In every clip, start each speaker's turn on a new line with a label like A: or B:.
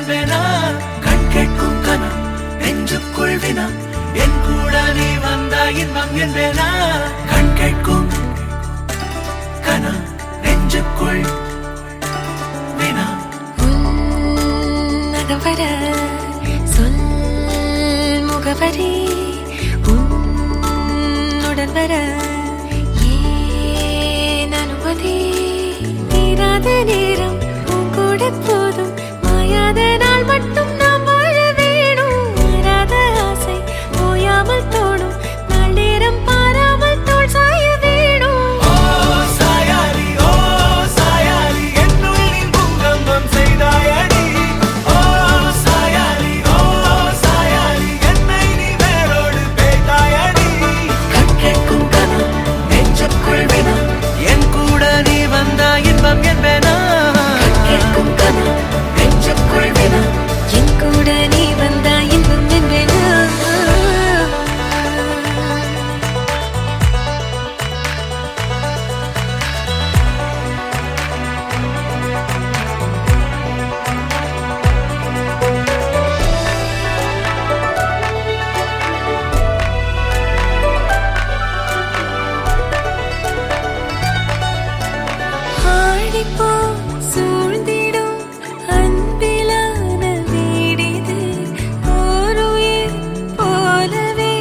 A: என்பேனா கண் கேட்கும் கனம் நெஞ்சுக்குள் வினம் என் கூட நீ வந்தா இன்பம் என்பேனா கண் கேட்கும் கனம் நெஞ்சுக்குள் வினம்
B: நகவர சொல் முகவரி உன்னுடன் வர ஏன் அனுமதி தீராத நேரம் உன் கூட போதும் மாயாத நாள் மட்டும் நாம் வாழ வேணும் மாறாத ஆசை ஓயாமல் தோணும் நாள் நேரம் பாராமல் தோல் சாய வேணும்
A: ஓ சாயாலி என்னுள் நீ பூங்கம்பம் செய்தாயடி ஓ சாயாலி என்னை நீ வேரோடு பேய்த்தாயடி கண் கேட்கும் கனம் நெஞ்சுக்குள் வினம் என் கூட நீ வந்தா இன்பம் என்பேனா கண் கேட்கும் கனம் நெஞ்சுக்குள் வினம்
B: என் கூட நீ வந்தா இன்பம் என்பேனா ஆடிப்போ சூழ்ந்திடும் அன்பிலான வீடிது ஒரு உயிர் போலவே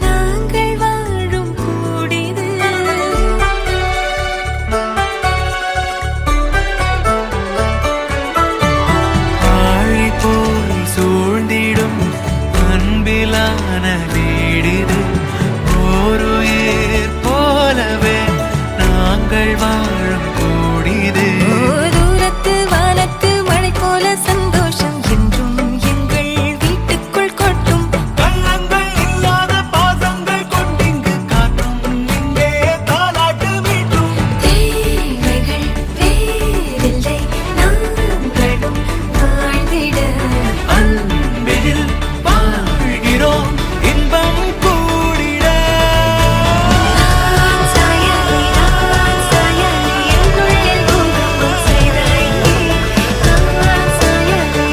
B: நாங்கள் வாழும் கூடிது
A: ஆழி போல் சூழ்ந்திடும் அன்பிலான வீடிது ஓருயிர் போலவே நாங்கள் வாழும் கூடிது
B: தூரத்து வானத்து மழை போல சந்தோஷம் என்றும் எங்கள் வீட்டுக்குள் கொட்டும்
A: கள்ளங்கள் இல்லாத பாசங்கள் கொண்டிங்கு காட்டும் இங்கே தாலாட்டு மீட்டும்
B: தேவைகள் வேறில்லை நாங்களும் வாழ்ந்திட
A: அன்பில் வாழ்கிறோம் இன்பம் கூடிட
B: சாயாலி என்னுள்ளே பூகம்பம் செய்தாய் சாயாலி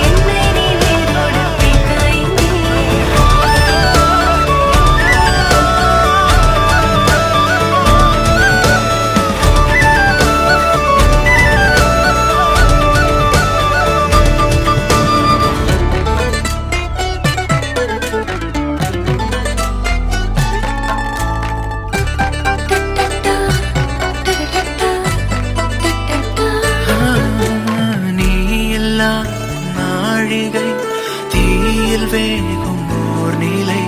B: என்னை நீ வேரோடு பிய்த்தாய்
A: நீ இல்லா நாழிகை தீயில் வேகும் ஓர் நிலை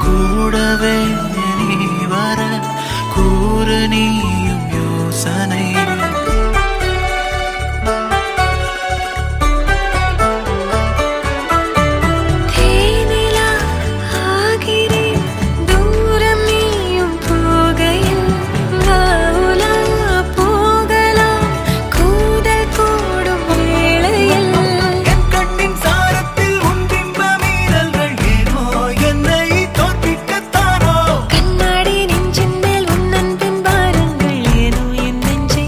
A: கூடவே நீ வர கூறு நீயும் யோசனை
B: தேனிலா ஆகிறேன் தூரம் நீயும் போகையில் வாவுலா போகலாம் கூடல் கூடும் வேளையில்
A: என் கண்ணின் சாரத்தில் உன் பிம்ப மீறல்கள் ஏனோ என்னை தோற்பிக்கத்தானோ
B: கண்ணாடி நெஞ்சின் மேல் உன் அன்பின் பாரங்கள் ஏனோ என் நெஞ்சை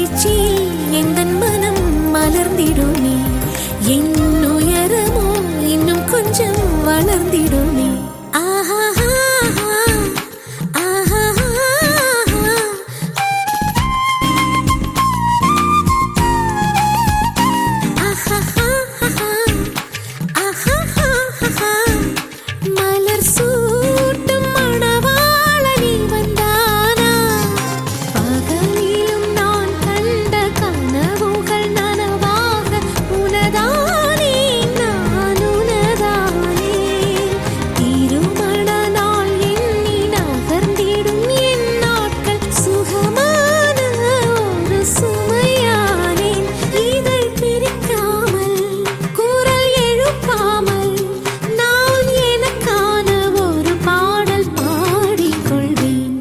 B: மகிழ்ச்சியில் எந்தன் மனம் மலர்ந்திடுமே என் உயரமோ இன்னும் கொஞ்சம் வளர்ந்திடுமே ஆஹா மலர் சூட்டும் மணவாளனி வந்தானா பகலிலும் நான் கண்ட கனவுகள் நனவாக உனதானே நான் உனதானே திருமண நாள் எண்ணி நகர்ந்திடும் என் நாட்கள் சுகமான ஒரு சுமையானேன் இதை பிரிக்காமல் குரல் எழுப்பாமல் நான் எனக்கான ஒரு பாடல் பாடிக்கொள்வேன்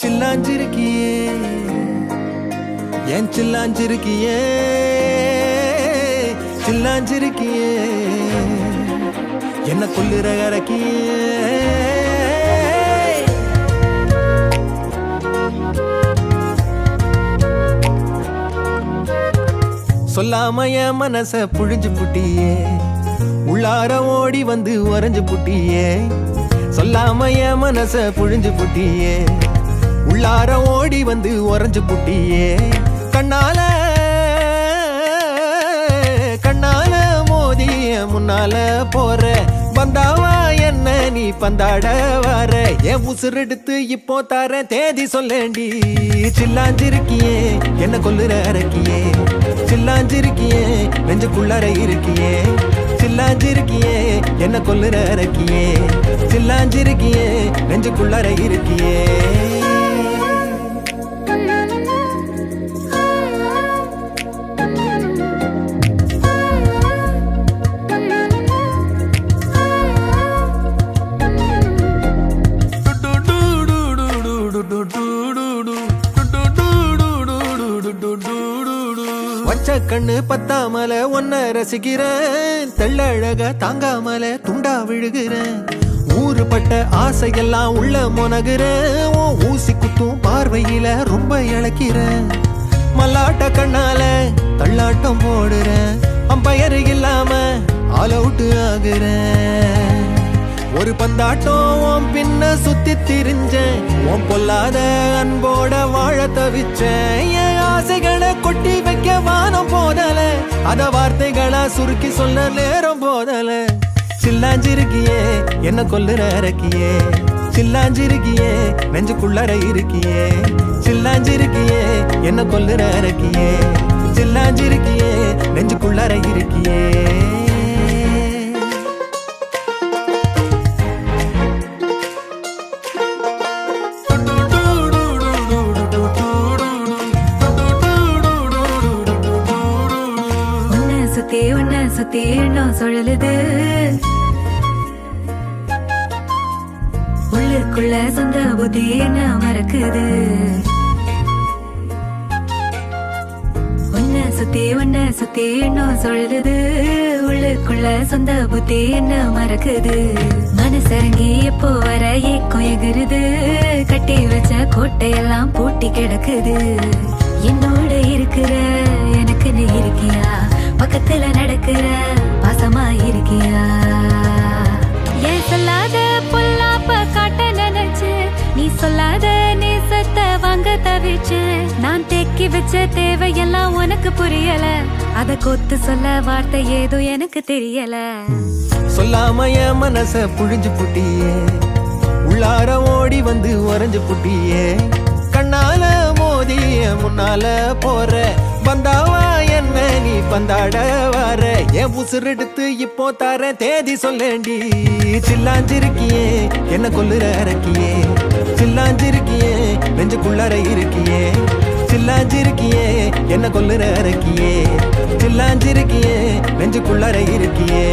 A: சில்லாஞ்சிருக்கியே என் சில்லாஞ்சிருக்கியே சில்லாஞ்சிருக்கியே என்ன கொல்லுற கரக்கியே சொல்லாம என் மனச புழிஞ்சு புட்டியே உள்ளார ஓடி வந்து உறைஞ்சு புட்டியே சொல்லாம என் மனச புழிஞ்சு புட்டியே உள்ளார ஓடி வந்து உறைஞ்சு புட்டியே கண்ணால கண்ணால மோதி முன்னால போற வந்தாவா என்ன நீ பந்தாட வர என் உசுரெடுத்து இப்போ தர தேதி சொல்லேண்டி சில்லாஞ்சிருக்கியே என்ன கொல்லுற அரக்கியே சில்லாஞ்சிருக்கியே நெஞ்சுக்குள்ளார இருக்கியே சில்லாஞ்சிருக்கியே என்ன கொல்லுற அரக்கியே சில்லாஞ்சிருக்கியே நெஞ்சுக்குள்ளார இருக்கியே வச்ச கண்ணு பத்தாமல ஒன்ன ரசிக்கிறேன் தெள்ளழக தாங்காமல துண்டா விழுகிறேன் ஊறுபட்ட ஆசையெல்லாம் உள்ள மொனகுறேன் ஊசி குத்தும் பார்வையில ரொம்ப இழக்கிறேன் மல்லாட்ட கண்ணால தள்ளாட்டம் போடுறேன் அம்பயரு இல்லாம ஆல் அவுட் ஆகுறேன் ஒரு பந்தாட்டம் பின்ன சுத்தி திரிஞ்சேன் உன் பொல்லாத அன்போட வாழ தவிச்சேன் என் ஆசைகளை கொட்டி வைக்க வானம் போதல அத வார்த்தைகளா சுருக்கி சொல்ல நேரம் போதல சில்லாஞ்சிருக்கியே என்ன கொல்லுற அரக்கியே சில்லாஞ்சிருக்கியே நெஞ்சுக்குள்ளார இருக்கியே சில்லாஞ்சிருக்கியே என்ன கொல்லுற அரக்கியே சில்லாஞ்சிருக்கியே நெஞ்சுக்குள்ளார இருக்கியே
B: சுத்தி எண்ணம் சுழலுது உள்ளுக்குள்ள சொந்த புத்தி என்ன மறக்குது உன்ன சுத்தி எண்ணம் சுழலுது உள்ளுக்குள்ள சொந்த புத்தி என்ன மறக்குது மனசரங்கி எப்போ வர ஏக்கம் எகுருது கோட்டையெல்லாம் பூட்டி கிடக்குது. என்னோட இருக்கிற எனக்குன்னு இருக்கியா? பக்கத்துல நடக்கிற பாசமா இருக்கியா? ஏன் சொல்லாத பொல்லாப்ப காட்ட நினைச்சு, நீ சொல்லாத நேசத்தை வாங்க தவிச்சு. நான் தேக்கி வச்ச தேவையெல்லாம் உனக்கு புரியல, அத கொத்து சொல்ல வார்த்தை ஏதோ எனக்கு தெரியல.
A: சொல்லாம என் மனச புழிஞ்சு புட்டியே, உள்ளார ஓடி வந்து உறைஞ்சு புட்டியே. கண்ணால மோதிய முன்னால போற, வந்தாவா என்ன நீ பந்தாட வர. என் உசுரெடுத்து இப்போ தர தேதி சொல்லேண்டி. சில்லாஞ்சிருக்கியே என்ன கொல்லுற அரக்கியே, சில்லாஞ்சிருக்கியே நெஞ்சுக்குள்ளார இருக்கியே. சில்லாஞ்சிருக்கியே என்ன கொல்லுற அரக்கியே, சில்லாஞ்சிருக்கியே நெஞ்சுக்குள்ளார இருக்கியே.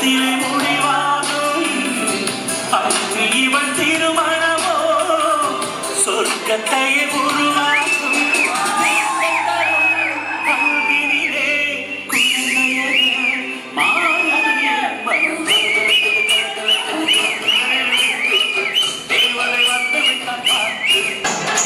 C: சொர்க்கத்திலே முடிவாகும் அங்கு இவன் திருமணமோ சொர்க்கத்தையே உருவாக்கும் அன்பினிலே குழந்தையக மாறிய தேவதை வந்து விட்டான் பார்த்து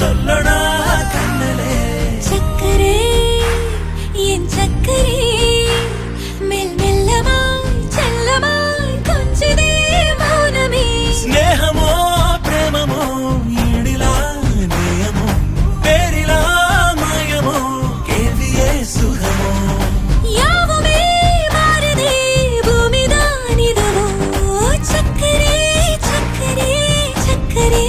A: சொல்லடா கண்ணலே
B: சக்கரே என் சக்கரே மெல் மெல்லமாய் செல்லமாய் கொஞ்சதே மௌனமே
A: ஸ்நேகமோ பிரேமமோ ஈடிலா நேயமோ பேரிலா மாயமோ கேள்வியே சுகமோ
B: யாவுமே மாறுதே பூமிதான் இதுவோ சக்கரே சக்கரே சக்கரே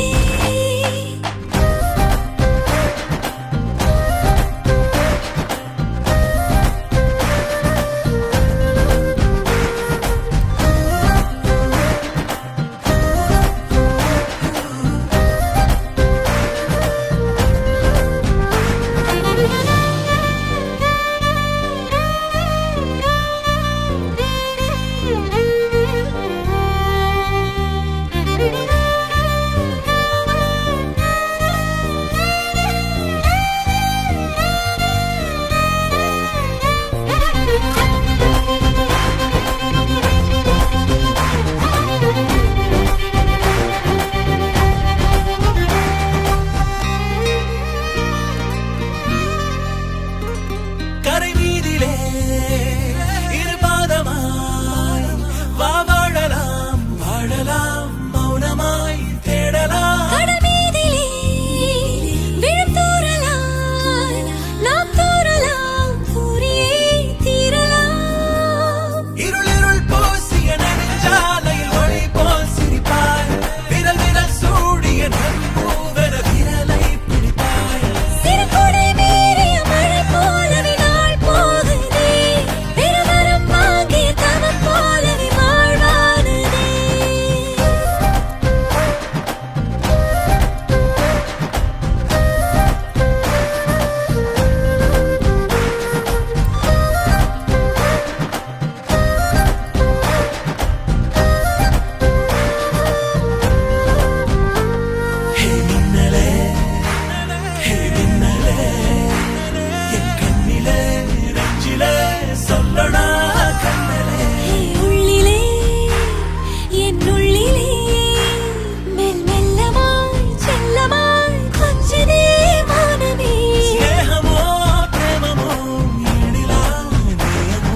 A: கரை மீதிலே இருபாதமாய் வா வாழலாம் வாழலாம் மௌனமாய் தேடலாம்
B: கடமீதிலே விழும் தூறலாம் நாம் தூறலாம் தூரியே தீரலாம்
A: இருளிருள் பூசிய நெடுஞ்சாலையில் ஒளி போல் சிரிப்பாய் விரல் விரல் சூடிய நம்பூவென விரலை பிடிப்பாய்
B: சிறு கொடை மீறிய மழை போலவே நாள் போகுதே பெருவரம் வாங்கிய தவம் போலவே வாழ்வானதே
A: ஹே மின்னலே ஹே மின்னலே என் கண்ணிலே நெஞ்சிலே சொல்லடா கண்ணலே
B: உள்ளிலே என் உள்ளிலே மெல் மெல்லமாய் செல்லமாய் கொஞ்சதே மௌனமே
A: ஸ்நேகமோ பிரேமமோ ஈடிலா நேயமோ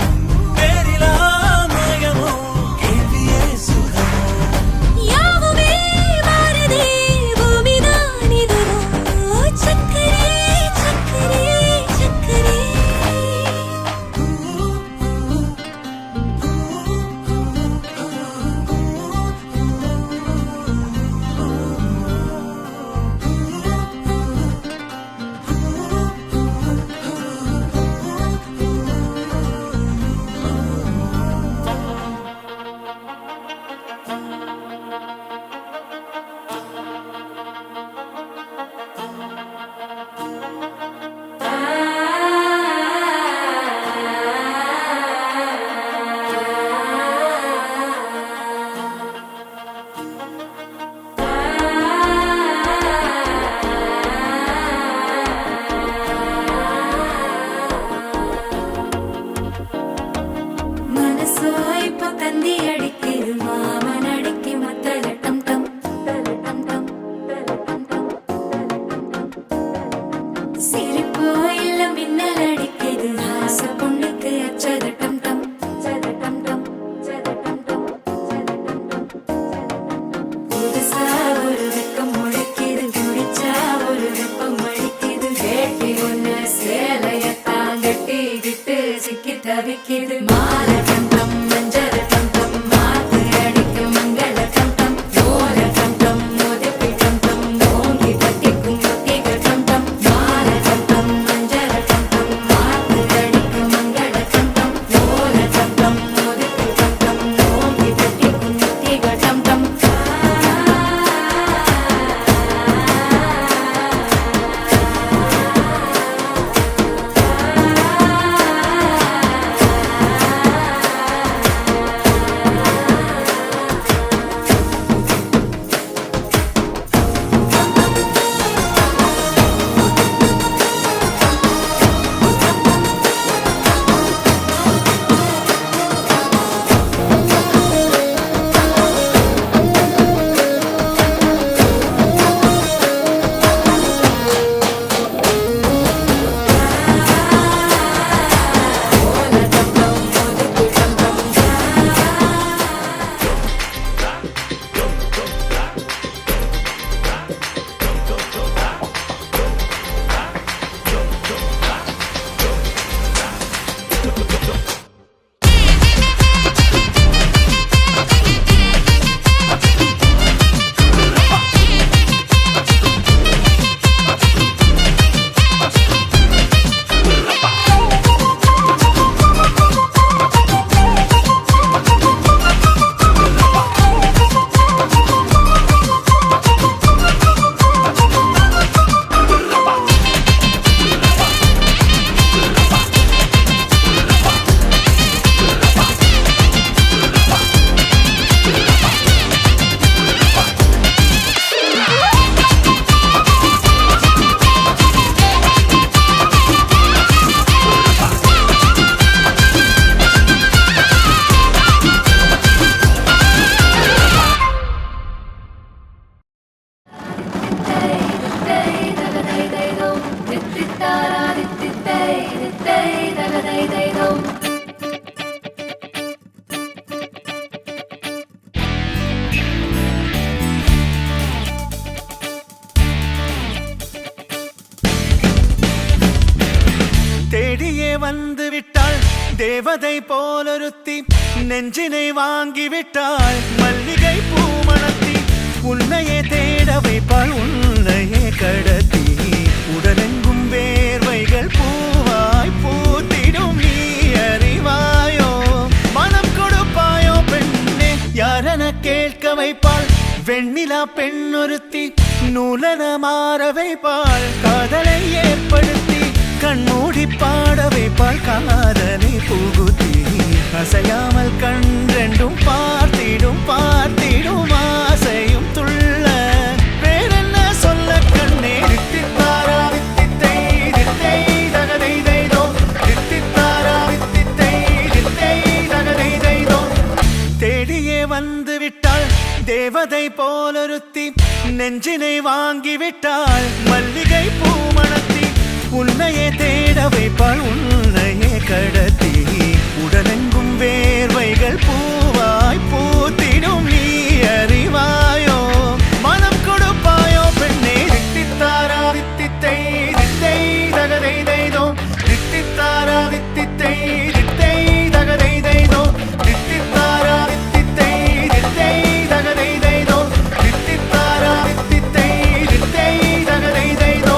A: பேரிலா மாயமோ கேள்வியே சுகமோ
B: யாவுமே மாறுதே பூமிதான் இதுவோ சக்கரே சக்கரே சக்கரே மனசோ இப்ப தந்தி அடிக்குது மாமன் அடிக்கு மத்தள டம் டம் டம் டம் சிரிப்போ இல்ல மின்னல் அடிக்குது ஆச பொண்ணுக்கு அச்சத டம் டம் டம் டம் புதுசா ஒரு வெக்கம் முளைக்குது குடிச்சா ஒரு வெப்பம் அடிக்குது வேட்டி ஒண்ணு சேலைய தாங்கட்டி கிட்டு சிக்கி தவிக்குது மாலை டம் டம் மஞ்சள் டம் டம் மாத்து அடிக்க மங்கள டம் டம் ஓல டம் டம் மோதிப்பி டம் டம் ஓங்கி பத்திக்கும் ஒத்திக டம் டம் மாலை டம் டம் மஞ்சள் டம் டம் மாத்து அடிக்க மங்கள டம் டம் ஓல டம் டம் மோதிப்பி டம் டம் ஓங்கி பத்திக்கும் ஒத்திக டம் டம் தித்தித்தாரா தித்தித்தை தித்தை தகதை தைதோ
A: தேடியே வந்து விட்டாள் தேவதை போலொருத்தி நெஞ்சினை வாங்கி விட்டாள் மல்லிகை பூமணத்தி உன்னையே தேட வைப்பாள் உன்னையே கடத்தி உடலெங்கும் வேர்வைகள் பூவாய் பூத்திடும் நீ அறிவாயோ மனம் கொடுப்பாயோ பெண்ணே யாரென கேட்க வைப்பாள் வெண்ணிலா பெண்ணொருத்தி நூலன மாற வைப்பாள் காதலை ஏற்படுத்தி கண்மூடி பாட வைப்பாள் காதலை புகுத்தி அசையாமல் கண்டெண்டும் பார்த்திடும் பார்த்திடும் ஆசையும் துள்ள வேறென்ன சொல்ல கண்ணே தித்தித்தாரா தித்தித்தை தித்தை தகதை தைதோ தித்தித்தாரா தித்தித்தை தித்தை தகதை தைதோ தேடியே வந்து விட்டாள் தேவதை போலொருத்தி நெஞ்சினை வாங்கி விட்டாள் மல்லிகை பூமணத்தி உன்னையே தேட வைப்பாள் உன்னையே கடத்தி உடலெங்கும் வேர்வைகள் பூவாய் பூத்திடும் நீ அறிவாயோ மனம் கொடுப்பாயோ பெண்ணே தித்தித்தாரா தித்தித்தை தித்தை தகதை தைதோ தித்தித்தாரா தித்தித்தை தித்தை தகதை தைதோ தித்தித்தாரா தித்தித்தை தித்தை தகதை தைதோ தித்தித்தாரா தித்தித்தை தித்தை தகதை தைதோ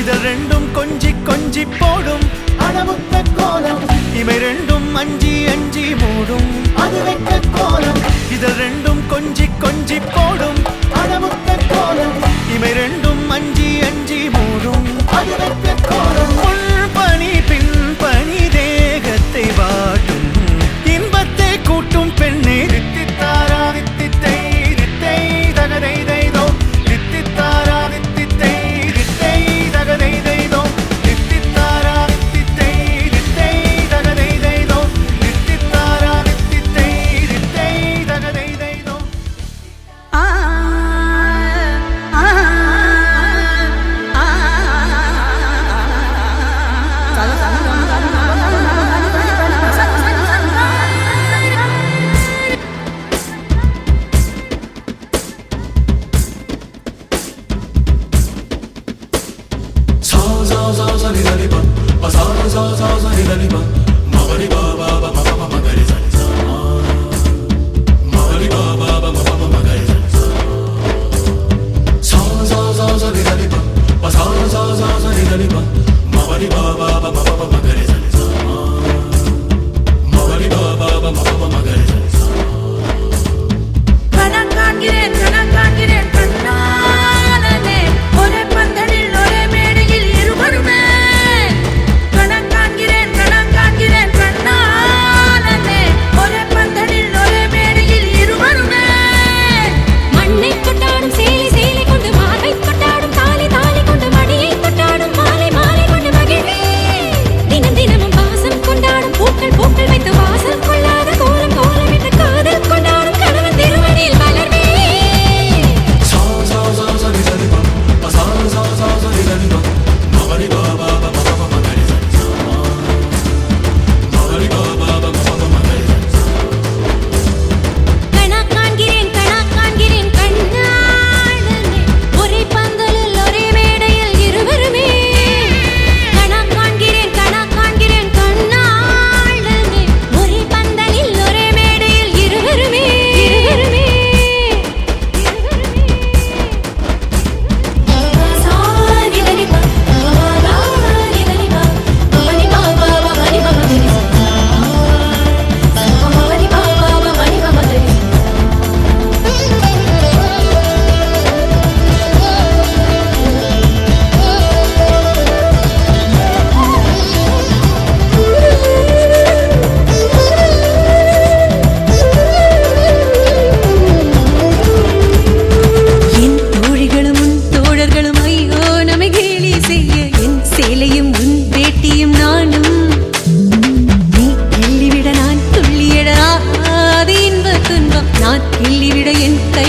A: இதழ் ரெண்டும் கொஞ்சி கொஞ்சி போடும் அடமுத்த கோலம் இவை ரெண்டும் அஞ்சி அஞ்சி மூடும் அது வெட்ட கோலம் இதழ் ரெண்டும் கொஞ்சி கொஞ்சி போடும் அடமுத்த கோலம் இவை ரெண்டும் அஞ்சி அஞ்சி மூடும் அது வெட்ட கோலம் முன் பனி பின் பனி தேகத்தை வாட்டும் இன்பத்தை கூட்டும் பெண்ணே தித்தித்தாரா தித்தித்தை தித்தை தகதை தைதோ தித்தித்தாரா தித்தித்தை தித்தை தகதை தைதோ தித்தித்தாரா தித்தித்தை தித்தை தகதை தைதோ தித்தித்தாரா தித்தித்தை தித்தை தகதை தைதோ
B: கணக்காண்கிறேன் கணக்காண்கிறேன் கண்ணாலனே ஒரே பந்தலில் ஒரே மேடையில் இருவருமே கணக்காண்கிறேன் கணக்காண்கிறேன் கண்ணாலனே ஒரே பந்தலில் ஒரே மேடையில் இருவருமே மண்ணை கொட்டாடும் சேலை சேலை கொண்டு மாலை கொட்டாடும் தாலி தாலி கொண்டு மடியை கொட்டாடும் மாலை மாலை கொண்டு மகிழே நீ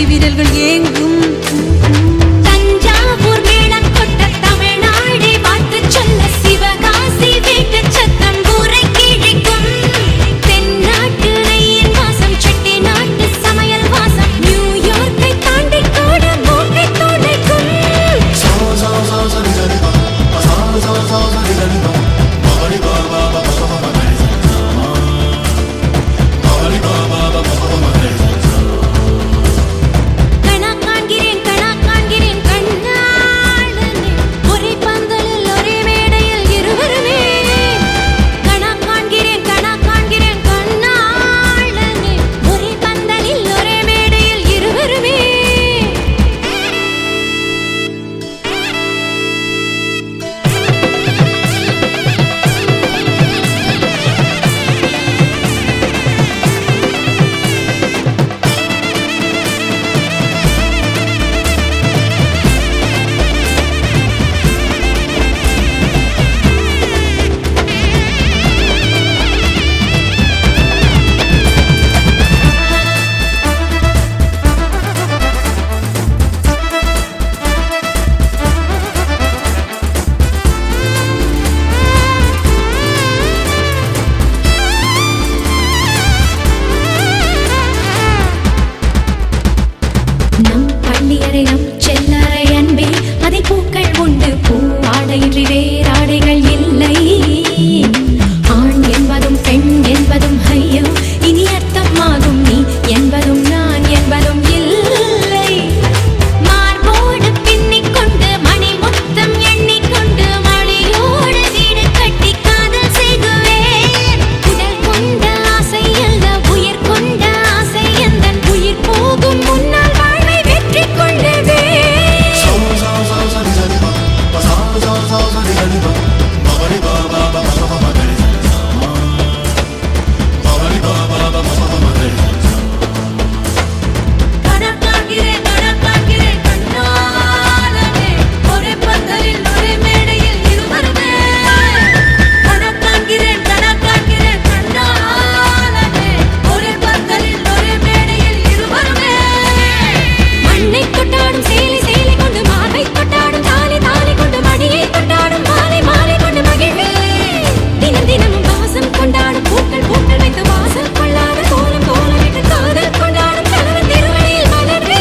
B: விரல்கள் ஏங்கும். தஞ்சாவூர் மேளம் கொட்ட தமிழ்நாடே வாழ்த்து சொல்ல சிவகாசி வீட்டு சத்தம் ஊரை கிழிக்கும். தென்னாட்டு நெய்யின் வாசம் செட்டி நாட்டு சமையல் வாசம் நியூயார்க்கை தாண்டி கூட மூக்கை துடைக்கும். நம் பள்ளியறை நம் செல்லறை அன்பே அதில் பூக்கள் உண்டு பூவாடையின்றி வேறாடைகள் இல்லை. ஆண் என்பதும் பெண் என்பதும் ஐயோ இனி அர்த்தமாகும் நீ என்பதும் நான் என்பதும் இல்லை. மார்போடு பின்னிக் கொண்டு மணி முத்தம் எண்ணிக்கொண்டு மணியோடு வீடு கட்டி காதல் செய்குவேன். உடல் கொண்ட ஆசை அல்ல உயிர் கொண்ட ஆசை எந்தன் உயிர் போகும் முன்னால் வாழ்வை வெற்றி கொண்டதே. கணக்காகிறேன் கணக்காகிறேன் கண்ணாலனே ஒரே பந்தலில் ஒரே மேடையில் இருவருமே. கணக்காகிறேன் கணக்காகிறேன் கண்ணாலனே ஒரே பந்தலில் ஒரே மேடையில் இருவருமே. மண்ணை கொட்டாடும் சேலை சேலை கொண்டு மார்பை கொட்டாடும் தாலி தாலி கொண்டு மடியை கொட்டாடும் மாலை மாலை கொண்டு மகிழ்வே. தினம் தினமும் வாசம் கொண்டாடும் பூக்கள் பூக்கள் வைத்து வாசல் கொள்ளாத கோலம் கோலமிட்டு காதல் கொண்டாடும் கணவன் திருவடியில் மலர்வே.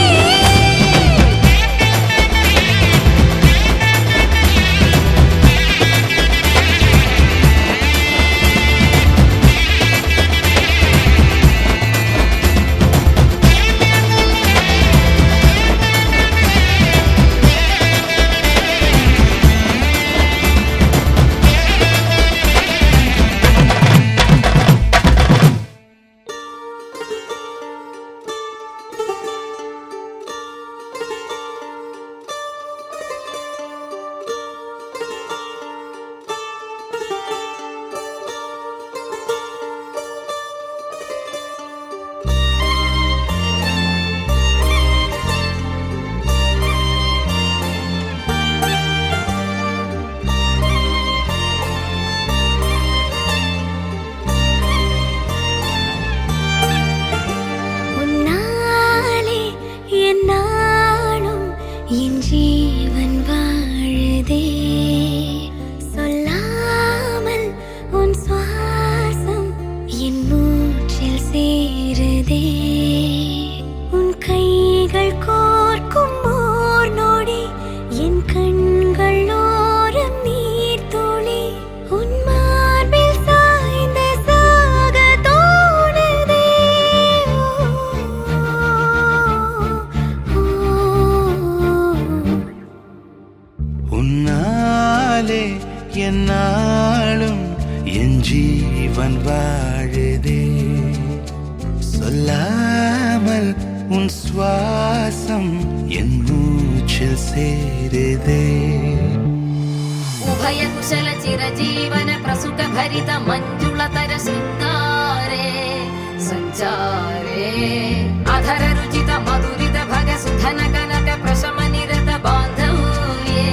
B: உன்னாலே என்னாலும் என் ஜீவன் வாழுதே. சொல்லாமல் உன் சுவாசம் என் மூச்சில் சேருதே. உன் கைகள் கோர்க்கும் ஓர் நொடி என் கண்கள் ஓரம் நீர் துளி. உன் மார்பில் சாய்ந்த சாக தோணுதே.
A: உன்னாலே என்னாலும் என் ஜீவன் வாழுதே. சொல்லாமல் உன் சுவாசம் என் மூச்சில் சேருதே.
D: उभय कुशल चिरजीवन प्रसुख भरित मंजुलतर शृंगारे संचारे अधर रुचित मधुरित भग सुधन कनक प्रशम निरत बांधव्ये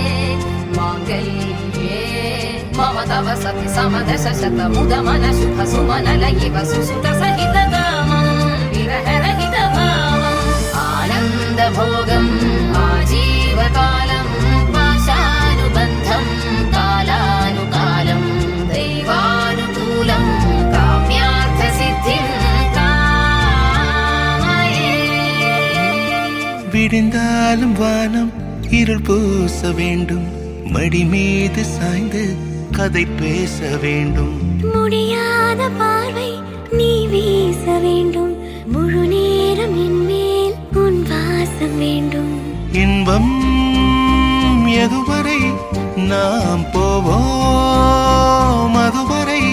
D: मांगल्ये मम तव सति समदश शत मुद मन शुभ सुमन लयिव सुसुत सहित गामं विरह रहित भावं आनन्द
A: விழுந்தாலும் வானம் இருள் பூச வேண்டும், மடி மீது சாய்ந்து கதை பேச வேண்டும்.
B: முடியாத பார்வை நீ வீச வேண்டும், முழு நேரம் என் மேல் உன் வாசம் வேண்டும்.
A: இன்பம் எதுவரை நாம் போவோம், அதுவரை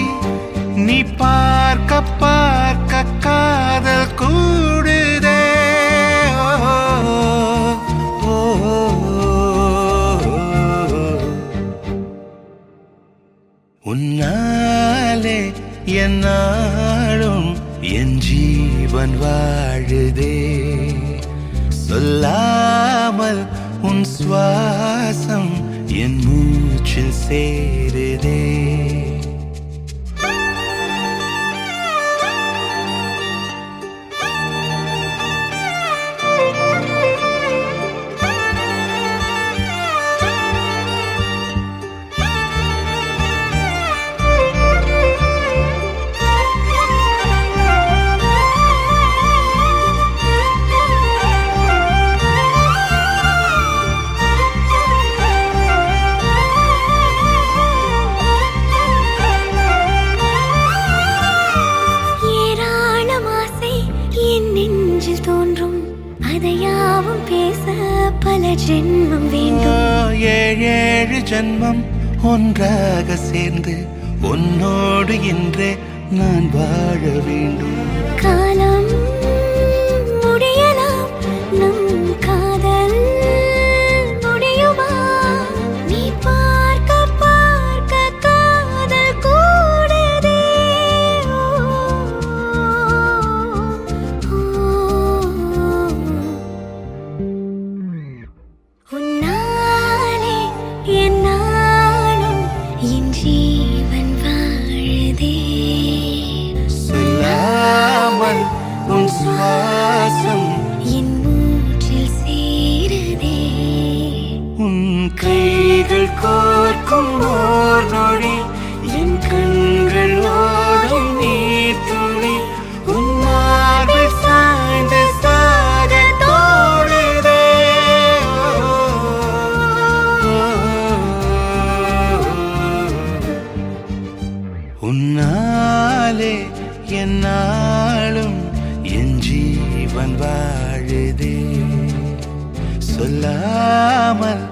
A: நீ பார்க்க பார்க்க காதல் கூடுதே. உன்னாலே என்னாலும் என் ஜீவன் வாழுதே, சொல்லாமல் உன் சுவாசம் என் மூச்சில் சேருதே.
B: அதையாவும் பேச பல ஜென்மம் வேண்டும்.
A: ஏழு ஜென்மம் ஒன்றாக சேர்ந்து உன்னோடு இன்றே நான் வாழ வேண்டும்.
B: காலம் முடியலாம், நம் காதல் முடியுமா? நீ பார்க்க பார்க்க காதல் கூடுதே. உன்னாலே என்னாலும் என் ஜீவன் வாழுதே,
A: சொல்லாமல் உன் சுவாசம்
B: என் மூச்சில் சேருதே.
A: உன் கைகள் கோர்க்கும் ஓர் நொடி, என் கண்கள் ஓடும் நீர் துளி, உன் மார்பில் சாய்ந்து சாக தோடுதே. உன்னாலே என்னாலும் என் ஜீவன் வாழுதே, சொல்லாமல்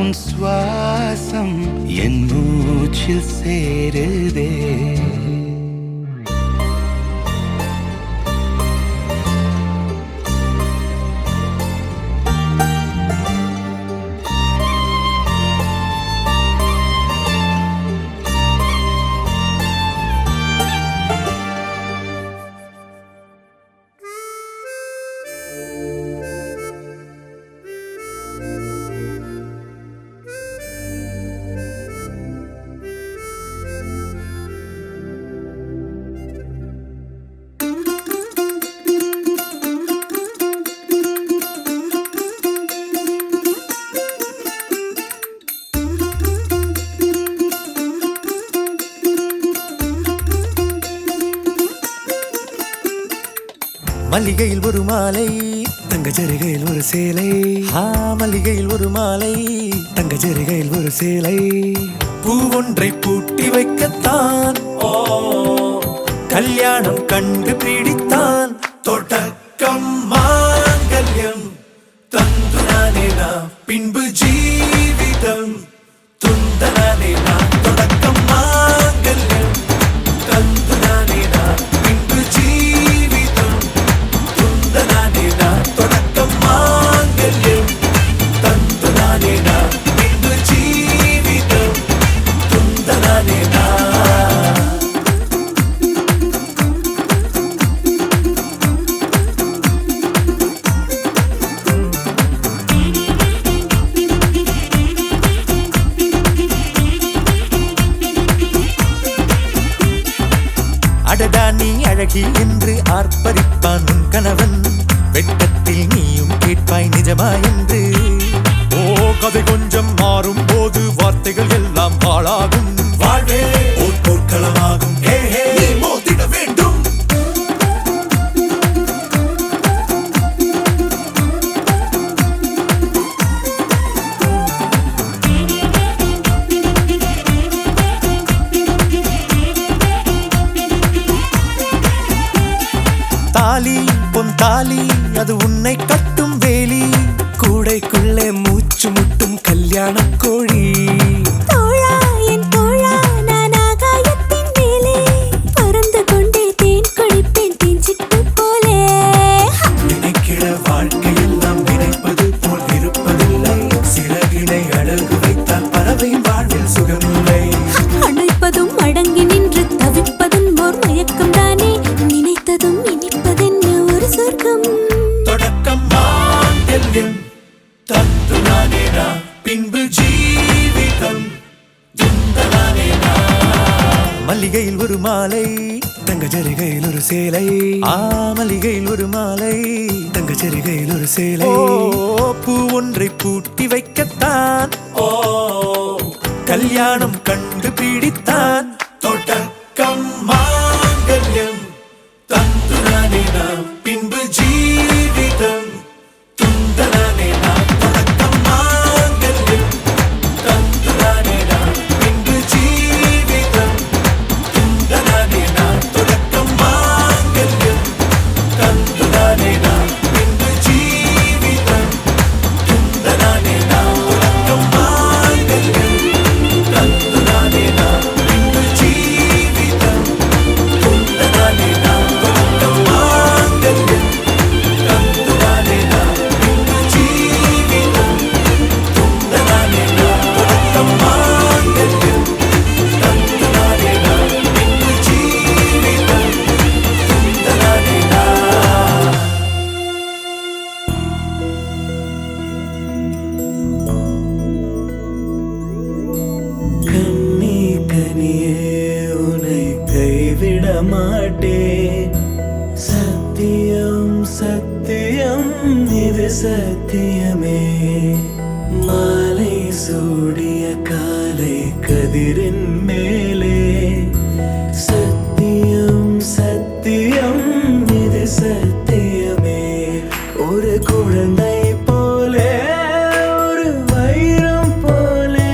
A: உன் சுவாசம் என் மூச்சில் சேருதே.
E: மல்லிகையில் ஒரு மாலை, தங்க ஜரிகையில் ஒரு சேலை. மல்லிகையில் ஒரு மாலை, தங்க ஜரிகையில் ஒரு சேலை. பூ ஒன்றை பூட்டி வைக்கத்தான் கல்யாணம் கண்டு பிடித்தான். தொடக்கம் மாங்கல்யம் தந்துனானே நாம், பின்பு ஜீவிதம் துந்தனானே நாம். தொடக்கம் மாங்கல்யம் தந்துனானே நாம், பின்பு ஜீவிதம் துந்தனானே நாம். தொடக்கம் மாங்கல்யம் தந்துனானே நாம், பின்பு ஜீவிதம் துந்தனானே நாம். அடடா நீ அழகி என்று ஆர்ப்பரிப்பான் உன் கணவன், வெட்கத்தில் நீயும் கேட்பாய் நிஜமா என்று. கதை கொஞ்சம் மாறும் போது வார்த்தைகள் எல்லாம் பாழாகும். வாழ்வே ஓர் போர்க்களமாகும், நீ மோதிட வேண்டும். தாலி பொன் தாலி அது உன்னை கட்டும் வேலி கூடைக்குள்ளே மூச்சு முட்டும் கல்யாண கோழி
B: தோழா என் தோழா நான் ஆகாயத்தின் மேலே பறந்து கொண்டே தேன் குடிப்பேன் தேஞ்சிட்டு போலே
E: நினைக்கிற வாழ்க்கையெல்லாம் நினைப்பது போல் இருப்பதில்லை சிறகினை அழகு வைத்தால் பறவை வாழ்வில் சுகமில்லை
B: அணைப்பதும் அடங்கி நின்று தவிப்பதும் ஓர் மயக்கம் தானே நினைத்ததும் இனிப்பதென்ன ஒரு சொர்க்கம்
E: தொடக்கம் மாங்கல்யம் தத்துனானேனா பின்பு ஜீவிதம் துந்தனானேனா மல்லிகையில் ஒரு மாலை தங்க ஜரிகையில் ஒரு சேலை மல்லிகையில் ஒரு மாலை தங்க ஜரிகையில் ஒரு சேலை பூ ஒன்றை பூட்டி வைக்கத்தான் கல்யாணம் கண்டு பிடித்தான் தொடக்கம் மாங்கல்யம் தந்துனானே நாம் பின்பு ஜீவிதம் துந்தனானே நாம் தொடக்கம் மாங்கல்யம் தந்துனானே நாம் பின்பு ஜீவிதம் துந்தனானே நாம் தொடக்கம் மாங்கல்யம் தந்துனானே நாம் பின்பு ஜீவிதம் துந்தனானே நாம் தொடக்கம் மாங்கல்யம் தந்துனானே நாம் பின்பு ஜீவிதம் துந்தனானே நாம் தொடக்கம் மாங்கல்யம் தந்துனானே நாம் பின்பு ஜீவிதம் துந்தனானே நாம் தொடக்கம் மாங்கல்யம் தந்துனானே நாம் பின்பு ஜீவிதம் துந்தனானே நாம் கண்ணே கனியே உன்னை கைவிட மாட்டேன் சத்தியம் சத்தியம் இது சத்தியமே மாலை சூடிய காலை கதிரின் மேலே சத்தியம் சத்தியம் இது சத்தியமே ஒரு குழந்தை போலே ஒரு வைரம் போலே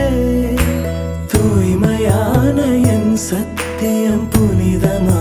E: தூய்மையான என் சத்தியம் புனிதமா